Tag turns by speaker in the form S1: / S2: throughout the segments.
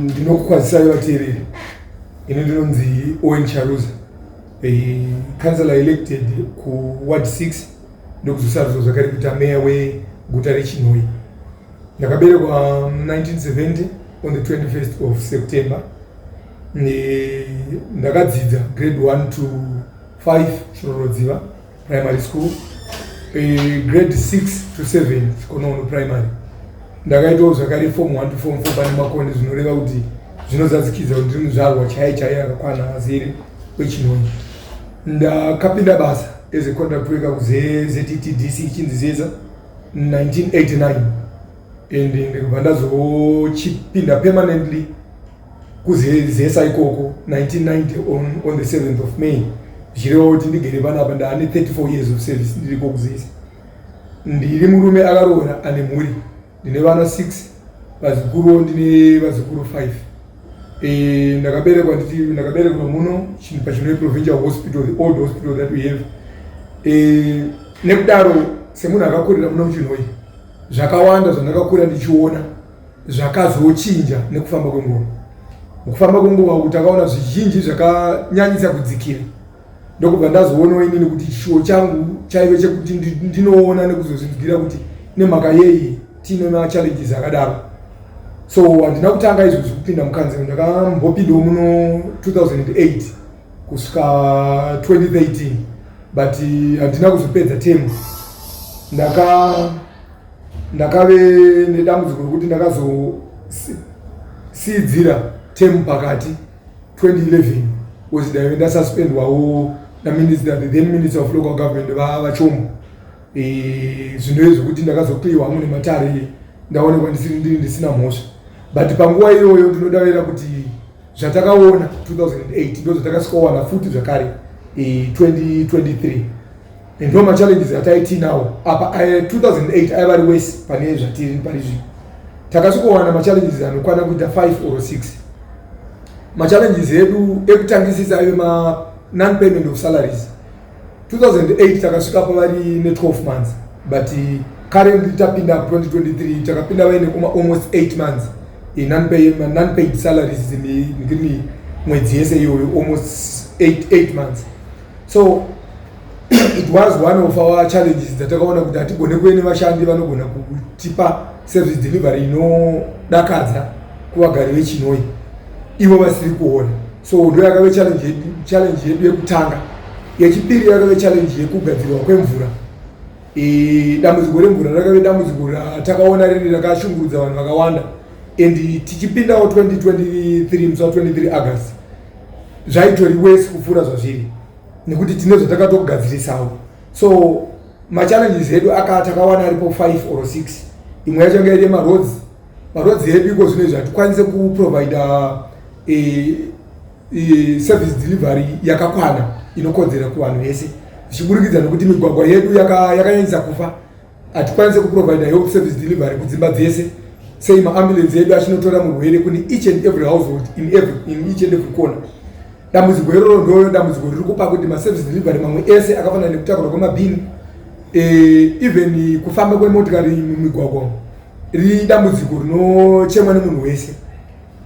S1: ndinokukwazisai vateereri. Ini ndinonzi Owen Charuza, councillor elected ku ward 6 ndokuzosarudza zvakare kuita mayor weguta reChinhoyi. Ndakaberekwa 1970 on the 21st of September. Ndakadzidza grade 1 to 5 Chirorodziva primary school, grade 6 to 7 Chikonono primary. Ndakaitawo zvakare form 1 to form 4 pane makonde, zvinoreva kuti zvinozadzikidza kuti ndiri muzvarwa chaiye akakwana azere weChinhoyi. Ndakapinda basa as a contract worker kuZTTDC ichinzizeza 1989 and ndikubva ndazochipinda permanently kuzesa ikoko 1990 on the 7th of May. Zvirevo kuti ndigere panapa ndaane 34 years of service ndiriko kuzesa. Ndiri murume akaroora ane mhuri, ndine vana 6, vazukuru ndine vazukuru 5. Ndakaberekwa muno pachino provincial hospital, the old hospital that we have. Nekudaro semunhu akakurira muno muChinhoyi, zvakawanda zvandakakura ndichiona zvakazochinja nekufamba kwenguva. Mukufamba kwenguva kuti takaona zvizhinji zvakanyanyisa kudzikira. Ndokubva ndazoonawo inini kuti chishuwo changu chaive chekuti ndinoona nekuzozvidzira kuti nemhaka yei tine machallenges akadaro. So handina kutanga izvozvi kupinda mukanzero, ndakambopindawo muno 2008 kusvika 2013, but handina kuzopedza temu. Ndakave nedambudziko rokuti ndakazosidzira temu pakati 2011 kuti daive ndasuspendwawo naminister, the then minister of local government vaChombo. Zvinhu zvokuti ndakazokliwa mune matare, ndaonekwa ndisina mhosva. But panguva iyoyo ndinodavira kuti zvatakaona 2008 ndo zvatakasvikawana futi zvakare 2023. Ndo machallenges ataitinawo apa 2008 aiva ari wese pane zvatiri parizvi. Takasvikawana machallenges anokwana kuita 5 or 6. Machallenges edu ekutangisisa aive non-payment of salaries. 2008 takasvika pavari ne12 months, but currently tapinda 2023 takapinda vaine almost 8 months non-paid salaries ngini mwedzi yese iyoyo, almost 8 months. So it was one of our challenges that kuti hatigone kuve nevashandi vanogona kutipa service delivery inodakadza kuvagari veChinhoyi ivo vasiri kuona. So ndo yakave challenge yedu yekutanga. Yechipiri yakave challenge yekugadzirwa kwemvura. Dambudziko remvura rakave dambudziko ratakaona riri rakashungurudza vanhu vakawanda, and tichipindawo 2023 musi wa23 August zvaitori wese kupfuura zvazviri nekuti tine zvatakatogadzirisawo. So machallenges edu takawana aripo 5 or 6. Imwe yacho yanga iri maroads edu iko zvino zvatikwanise kuprovida service delivery yakakwana inokodzera kuvanhu vese, zvichiburikidza nokuti migwagwa yedu yakanyanyisa kufa. Hatikwanise kuprovida health service delivery kudzimba dzese, sei maambulance edu achinotora murwere kune each and every household in each and every corner. Dambudziko iroro ndo dambudziko riri kupa kuti maservice delivery mamwe ese akafanana nekutakura kwemabhini, even kufamba kwemotikari mumigwagwa riri dambudziko rinochemwa nemunhu wese.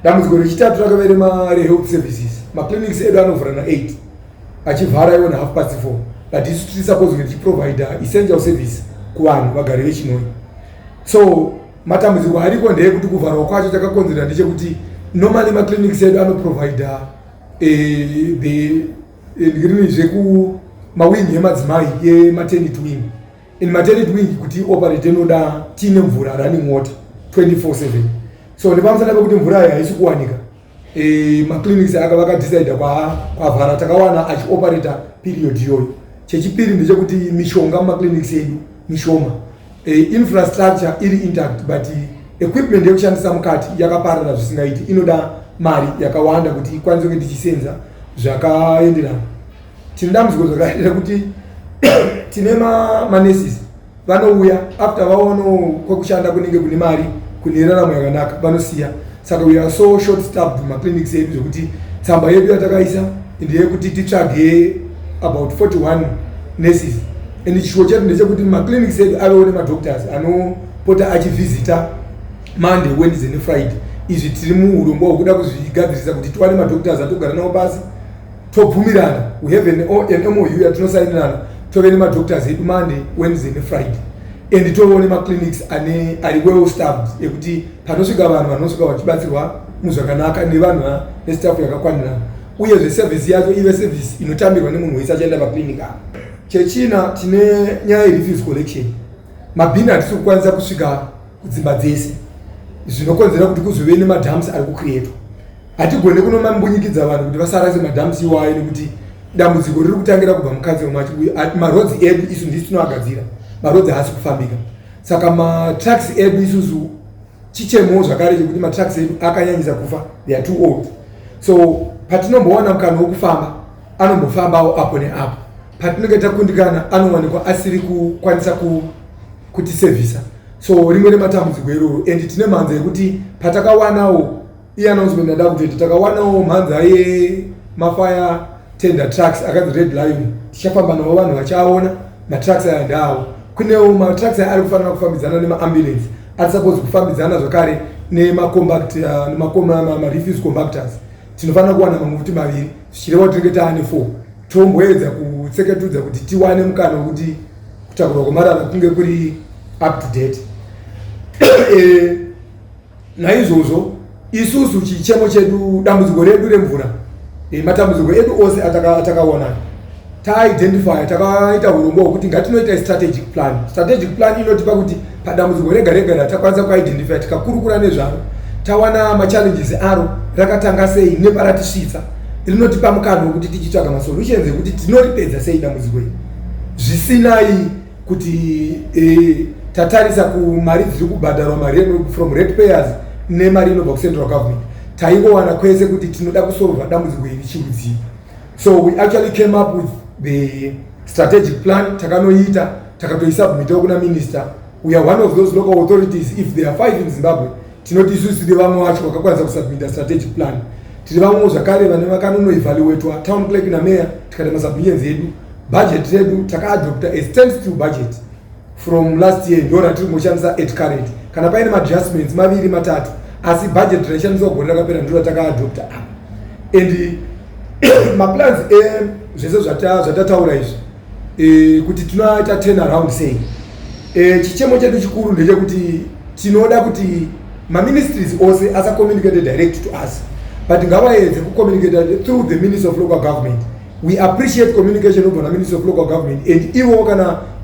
S1: Dambudziko rechitatu rakave rehealth services. Maclinics edu anovhura na8 achivhara iwo na4:30, but isu tiri supposed kuti tiprovida essential service kuvanhu vagari veChinhoyi. So matambudziko ariko ndeyekuti kuvharwa kwacho takakonzera ndechekuti normally maclinics edu anoprovida mawingi emadzimai yematernity wing. In maternity wing kuti operate inoda tine mvura running water 24/7. So nepamusana pekuti mvura iyi haisi kuwanika, maclinics aka vakadecide kwavhara, takawana achioperata period iyoyo. Chechipiri ndechekuti mishonga mumaclinics edu mishoma, infrastructure iri intact, but equipment yekushandisa mukati yakaparara zvisingaiti, inoda mari yakawanda kuti ikwanise kuti tichisenza zvakaenderana. Tine dambudziko zvakaendera kuti tine manurses vanouya after vaona kwekushanda kunenge kune mari, kune raramo yakanaka, vanosiya. Saka we are so short staffed mumaclinics edu zvokuti tsamba yedu yatakaisa ndeyekuti titsvage about 41 nurses, and chishuwo chedu ndechekuti maclinics edu avewo nemadoctors anopota achivhizita Monday, Wednesday and Friday. Izvi tiri muurombo hwekuda kuzvigadzirisa kuti tiwane madoctors atogara nawo basi tobvumirana. We have an MOU yatinosainirana tove nemadoctors edu Monday, Wednesday and Friday. And tovewo nemaclinics ari well staffed ekuti panosvika vanhu vanosvika vachibatsirwa muzvakanaka nevanhu nestaff yakakwanirana. Uyezve service yacho ive service inotambirwa nemunhu wese achaenda paclinic apa. Chechina tine nyaya yerefuse collection. Mabhini hatisi kukwanisa kusvika kudzimba dzese. Zvinokonzera kuti kuzove nemadhamps ari kucreatwa. Hatigone kunomambunyikidza vanhu kuti vasarase madhamps iwayo nekuti dambudziko riri kutangira kubva mukanzero macho. Maroads edu isu ndisi tinoagadzira. Maroads haasi kufambika. Saka matrucks edu isusu chichemo zvakare chekuti matrucks edu akanyanyisa kufa. They are too old. So patinombowana mukana wokufamba anombofambawo apo neapo. Patinenge takundikana anowanikwa asiri kukwanisa kuti servisa. So rimwe nematambudziko iroro. And tine mhanza yekuti patakawanawo announcement ndada kuti takawanawo mhanza yemafire tender trucks akanzi red line tichafamba nawo vanhu vachaona matrucks aya ndawo. Kunewo matrucks aya ari kufanira kufambidzana nemaambulance ari supposed kufambidzana zvakare refuse compactors. Tinofanira kuwana mamuti maviri zvichireva kuti tinenge taane 4. Tomboedza kutseketudza kuti tiwane mukana wekuti kutakurwa kwemarara kunge kuri up to date. Naizvozvo isusu chichemo chedu dambudziko redu remvura matambudziko edu ose atakaona taidentify takaita urombo hwekuti ngatinoita strategic plan. Strategic plan inotipa kuti padambudziko rega rega ratakwanisa kuidentify tikakurukura nezvaro tawana machallenges aro rakatanga sei neparatisvitsa rinotipa mukana wekuti tichitsvaga masolutions ekuti tinoripedza sei dambudziko iri zvisinai kuti tatarisa kumari dziri kubhadharwa from ratepayers nemari inobva kucentral government. Taingowana kwese kuti tinoda kusolva dambudziko iri chirudzii. So we actually came up with the strategic plan. Takanoita takatoisubmitawo kuna minister. We are one of those local authorities. If there are 5 in Zimbabwe, tinoti isusu tiri vamwe vacho vakakwanisa kusubmita strategic plan. Tiri vamwe zvakare vane vakanonoevaluatwa town clerk namayor tikaita masubmissions edu. Budget redu takaadopta a standstill budget from last year ndo ratiri kushandisa at current. Kana paine adjustments maviri matatu asi budget raishandiswa gore rakapera ndo ratakaadopta apa. And maplans zvese zvatataura izvi kuti tinoita turnaround sei. Chichemo chedu chikuru ndechekuti tinoda kuti maministries ose asacommunicate direct to us but ngavaedze kucommunicate through the Ministry of Local Government. We appreciate communication over the Ministry of Local Government, and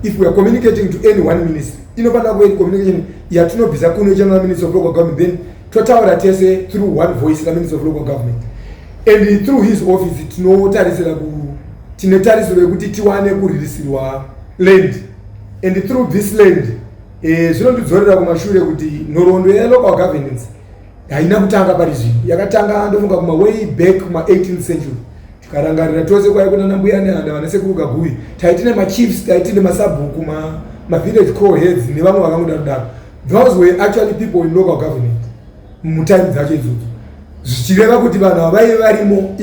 S1: if we are communicating to any one ministry, communication yatinobvisa kuno chana Ministry of Local Government, then totaura tese through one voice the Ministry of Local Government, and through his office tinotarisira kuti tiwane kuririsirwa land, and through this land zvinondidzorera kumashure kuti nhoroondo yelocal governance haina kutanga pari zvino, yakatanga ndofunga kuma way back kuma 18th century. Karangarira tose kwaikona nambuya nehanda vanasekuru Kaguyi taitine machiefs taitine masabhuku village core heads nevamwe vakangoda kudaro. Those were actually people in local government mutime dzacho idzodzo, zvichireva kuti vanhu vaive varimo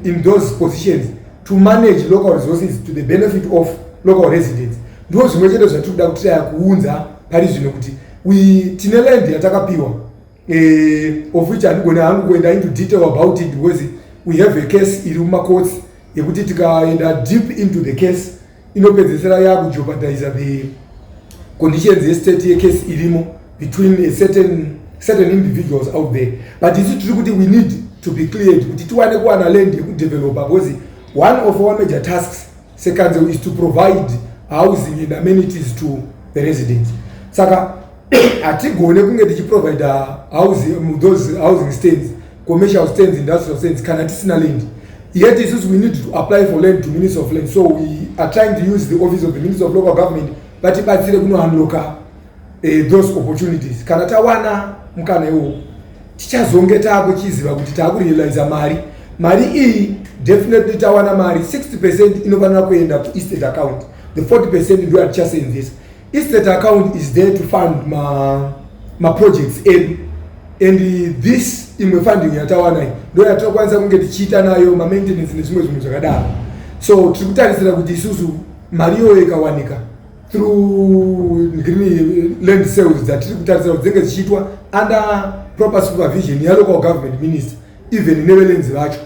S1: in those positions to manage local resources to the benefit of local residents. Ndo zvimwe chete zvatiri kuti kuunza pari zvino kuti tine land yatakapiwa of which handigona hangu kuenda into detail about it because we have a case iri mumacourts yekuti tikaenda deep into the case inopedzesera yakujeopardize the conditions yestate yecase irimo between a certain individuals out there. But isu tiri kuti we need to be cleared kuti tiwane kuwana land yekudevelopa because one of our major tasks second is to provide housing and amenities to the residents. Saka hatigone kunge tichiprovide those housing stands, commercial stands, industrial stands kana tisina land. Yet we need to apply for land to Minister of Land. So we are trying to use the office of the Minister of Local Government but ibatsire kuno unlock those opportunities. Kana tawana mukana iwo tichazonge takuchiziva kuti takurealize mari iyi definitely tawana mari 60% inofanira kuenda ku estate account, the 40% ndo atichasenzesa. Estate account is there to fund ma projects and this imwe funding yatawana ndo yatakwanisa kunge tichiita nayo ma maintenance nezvimwe zvakadaro. So tiri kutarisira kuti isusu mari yo ikawanika through land sales that dzinge zichiitwa under proper supervision ya local government minister even nevelenzi vacho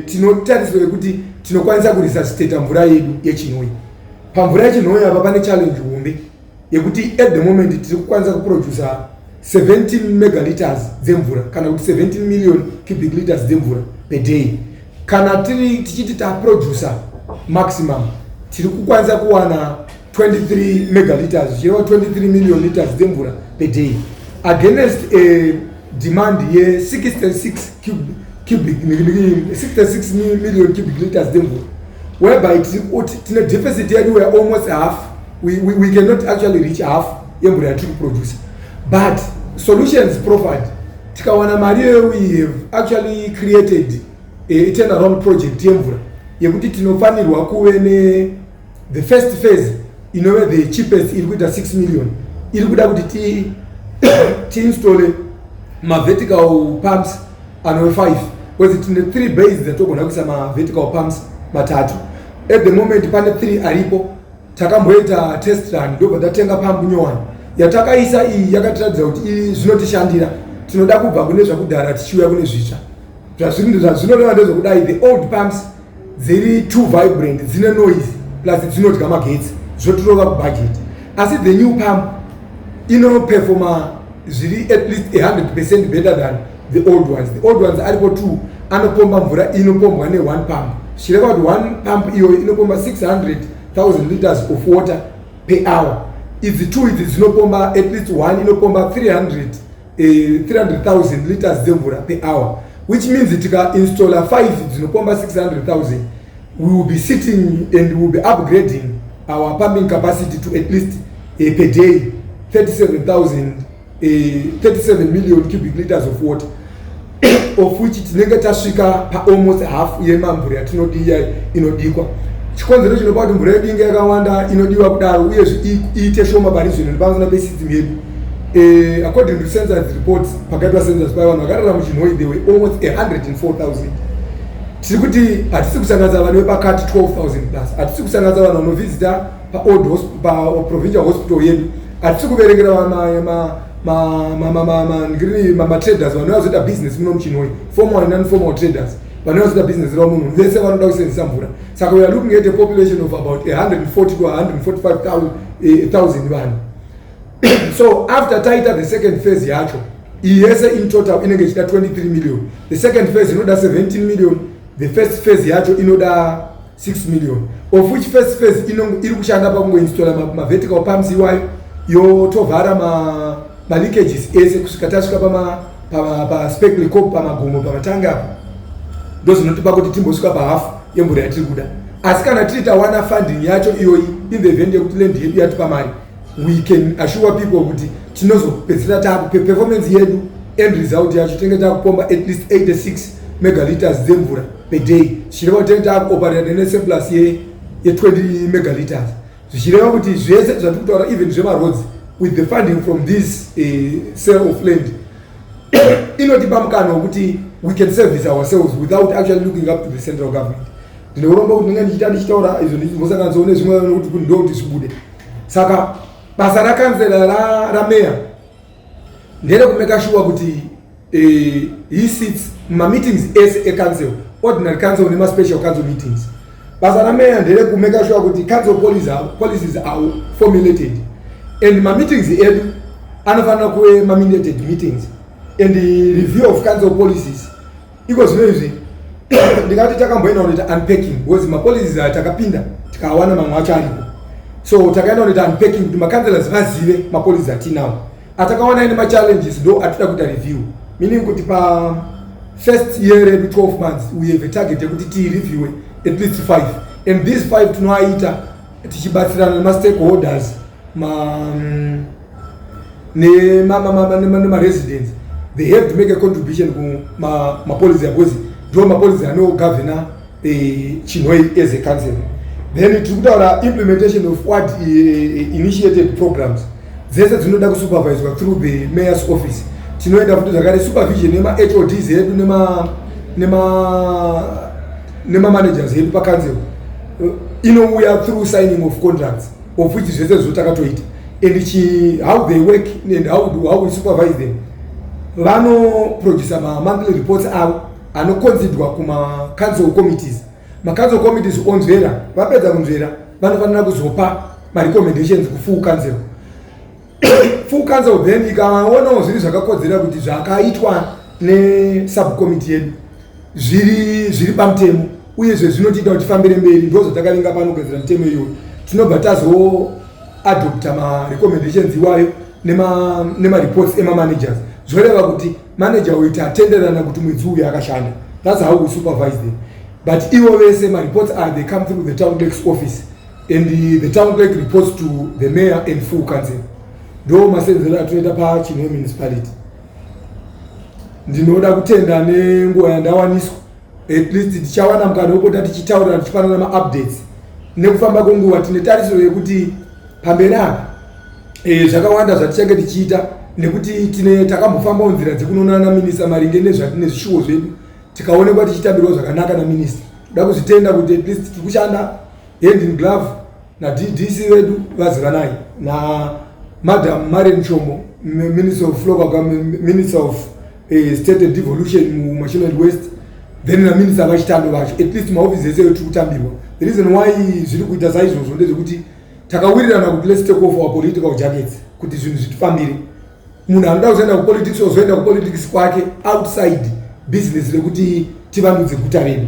S1: tinotarisira kuti tinokwanisa kuresuscita mvura yedu yeChinhoyi. Pamvura yeChinhoyi apa pane challenge hombe yekuti at the moment tiri kukwanisa kuproduce 17 megaliters dzemvura kana kuti 17 million cubic liters dzemvura per day. Kana tichiti taproducer maximum tiri kukwanisa kuwana 23 megaliters zvichireva 23 million liters dzemvura per day against a demand ye 66 million cubic liters dzemvura, whereby tine deficit yedu were almost half. We cannot actually reach half yemvura yatiri kuproduce, but solutions proffered tikawana mari we have actually created a turnaround project yemvura yekuti tinofanirwa kuve ne the first phase inove the cheapest iri kuita 6 million iri kuda kuti tiinstole vertical pumps anove 5 because tine 3 bays dzatogona kuisa vertical pumps matatu. At the moment pane 3 aripo. Takamboita test run ndobva tatenga pump nyowani yatakaisa iyi yakatiradza kuti zvinotishandira. Tinoda kubva kune zvakudhara tichiuya kune zvitsva zvinodeva ndezvokudai the old pumps dziri too vibrant dzine noise plus dzinodya magetsi zvotirova kubudget, asi the new pump inoperforma zviri at least 100% better than the old ones. The old ones aripo 2 anopomba mvura inopombwa ne 1 pump zvichireva kuti 1 pump iyoyo inopomba 600,000 liters of water per hour. Idzi 2 idzi dzinopomba at least 1 inopomba 300,000 liters dzemvura per hour, which means tika installa 5 dzinopomba 600,000 we will be sitting and we will be upgrading our pumping capacity to at least per day 37 million cubic liters of water of which tinenge tasvika pa almost half yemamvura yatinodiya inodikwa. Chikonzero chinopa kuti mvura yedu inge yakawanda inodiwa kudaro uye iite shoma parizvino nepamusana pesystem yedu. According to census reports pakaitwa census pai vanhu vakarara muChinhoyi there were almost 104,000. Tiri kuti hatisi kusanganisa vanhu vepakati 12,000 plus, hatisi kusanganisa vanhu vanovhizita provincial hospital yedu, hatisi kuverengera traders vanhu vazoita business muno muChinhoyi, formal and non-formal traders vanhu vazoita business ravo munhu vese vanoda kusenzesa mvura. Saka we are looking at a population of about 140 to 145,000 vanhu. So after taita the second phase yacho iyese in total inenge ichida 23 million. The second phase inoda 17 million. The first phase yacho inoda 6 million, of which first phase iri kushanda pakungoinstalla vertical pumps iwayo yotovhara leakages ese kusvika tasvika paspeckley cop pamagomo pamatanga apa ndozvinotipa kuti timbosvika pahalf yemvura yatiri kuda. Asi kana tiri tawana funding yacho iyoyi in the event yekuti land yedu yatipa mari, we can assure people kuti tinozopedzera takupe performance yedu end result yacho tinenge takupomba at least 86 megaliters dzemvura per day zvichireva kuti tinenge takuoperate nesurplus ye 20 megaliters zvichireva kuti zvese zvatiri kutaura even zvemaroads with the funding from this sale of land inotipa mukana wekuti we can service ourselves without actually looking up to the central government. Ndinoromba kuti ndinenge ndichitaura izvo ndimosanganzoone zvimwe kuti ndokuti zvibude. Saka basa rakanzela rameya ndere kumeka sure kuti he sits meetings ese ecouncil, ordinary council nema special council meetings. Basa rameya ndere kumeka sure kuti council policies are formulated and meetings edu anofanira kuve mandated meetings and the review of council policies iko zvino izvi ndingati takamboenda kunoita unpacking because mapolicies atakapinda tikawana mamwe acho aripo, so takaenda kunoita unpacking kuti makanzellors vazive mapolicies atinawo atakawana ine machallenges ndo atida kuita review, meaning kuti pa first year every 12 months we have a target yekuti tireview at least 5 and these 5 tinoaita tichibatsirana nemastakeholders nema-residents. They have to make a contribution to my policy because my policy are no governor Chinhoyi as a council. Then it took our implementation of what initiated programs. These are not supervised through the mayor's office. Chinhoyi have supervision nema HODs head nema managers head per council. We are through signing of contracts of which zvese zvotakatoita, and how they work and how we supervise them. Vanoproduce monthly reports avo anoconsidwa kuma council committees. Council committees onzvera vapedza kunzvera vanofanira kuzopa recommendations ku full council. Full council then ikaonawo zviri zvakakodzera kuti zvakaitwa nesubcommittee yedu zviri pamutemo uyezve zvinotiita kuti tifambire mberi, ndozvatakaringa pano kugadzira mutemo iyoyo. Tinobva tazoadopta marecommendations iwayo nemareports emamanagers, zvoreva kuti manager uita atenderana kuti mwedzi uyu akashanda. That's how we supervise them. But ivo vese mareports they come through the town clerk's office, and the town clerk reports to the mayor and full council. Ndo masenzero atoita pa Chinhoyi municipality. Ndinoda kutenda nenguva yandawaniswa, at least tichawana mukana wopota tichitaura tichipanana ma-updates nekufamba kwenguva. Tine tariso yekuti pamberi apa zvakawanda zvatichange tichiita, nekuti takambofamba nzira dzekunoona naminista maringe nezvishuwo zvedu, tikaonekwa tichitambirwa zvakanaka naminista. Toda kuzvitenda kuti at least tiri kushanda hand in glove naDC vedu vazivanai naMadam Marian Chomo, Minister of Local Government, Minister of State and Devolution muMashonaland West, then naminista vachitando vacho. At least maofisi ese tiri kutambirwa. The reason why zviri kuita saizvozvo ndezvekuti takawirirana kuti let's take off our political jackets kuti zvinhu zvitifambire. Munhu anoda kuzoenda kupolitics ozoenda kupolitics kwake outside business rekuti tivandudze guta redu.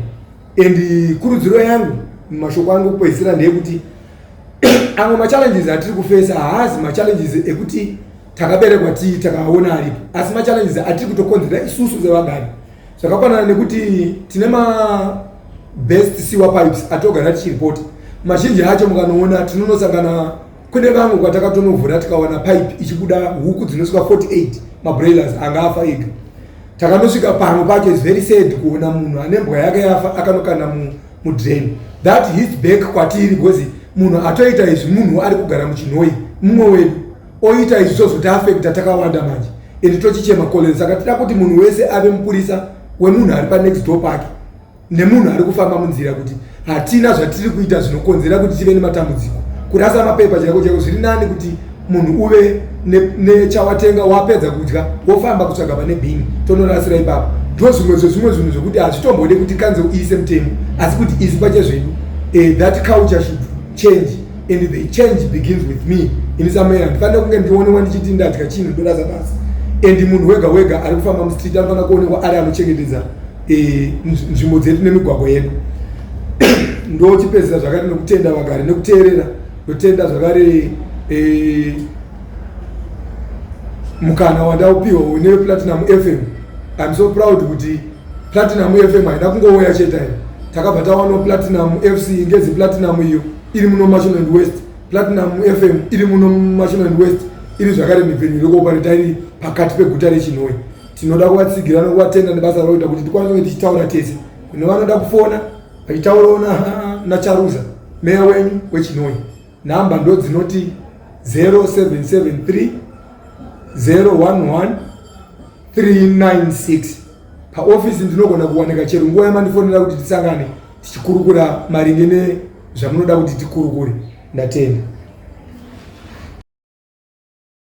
S1: And kurudziro yangu mumashoko angu kupedzisira ndeyekuti amwe machallenges atiri kufesa haazi machallenges ekuti takaberekwa takaona aripo, asi machallenges atiri kutokonzera isusu sevagari. Zvakafanana nekuti tine best sewer pipes atogara tichiripota. Mazhinji acho mukanoona tinonosangana kune vamwe kwatakatovhura tikawana pipe ichibuda huku dzinosvika 48 mabroilers angafa ega. Takanosvika pamwe pacho is very sad kuona munhu ane mbwa yake yafa akanokanda mudrain. That hits back kwatiri because munhu atoita izvi munhu ari kugara muChinhoyi mumwe wedu oita izvi zvozotiafecta takawanda manje, and tochichema kolera. Saka tida kuti munhu wese ave mupurisa wemunhu ari panext door pake nemunhu ari kufamba munzira, kuti hatina zvatiri kuita zvinokonzera kuti tive nematambudziko. Kurasa mapepa chako chako zviri nani kuti munhu uve nechawatenga wapedza kudya wofamba kutsvaga pane bhini tonorasira ipapo. Ndo zvimwe zvinhu zvokuti hazvitombode kuti kanze uise mutemo, asi kuti isi pachezvedu that culture should change, and the change begins with me. Inisamera ndifanira kunge ndionekwa ndichiti ndadya chinhu ndorasa basi, and munhu wega wega ari kufamba mustreet anofanira kuonekwa ari anochengetedza nzvimbo dzedu nemigwagwa yedu. Ndo chipedzisa zvakare nekutenda vagari nekuteerera. Ndotenda zvakare mukana wandaupiwa nePlatinum FM. I'm so proud kuti Platinum FM haina kungouya chete. Takabva tawana Platinum FC ngezi Platinum iyo iri muno Mashonaland West, Platinum FM iri muno Mashonaland West, iri zvakare mipinyi rokoopareta iri pakati peguta reChinhoyi. Tinoda kuvatsigira nekuvatenda nebasa ravoita kuti tikwanise kunge tichitaura tese. Kune vanoda kufona vachitaurawo naCharuza, meya wenyu weChinhoyi. Namba ndo dzinoti 0773 011 396. Paofisi ndinogona kuwanika chero nguva yamandifonera kuti tisangane tichikurukura maringe nezvamunoda kuti tikurukure. Ndatenda.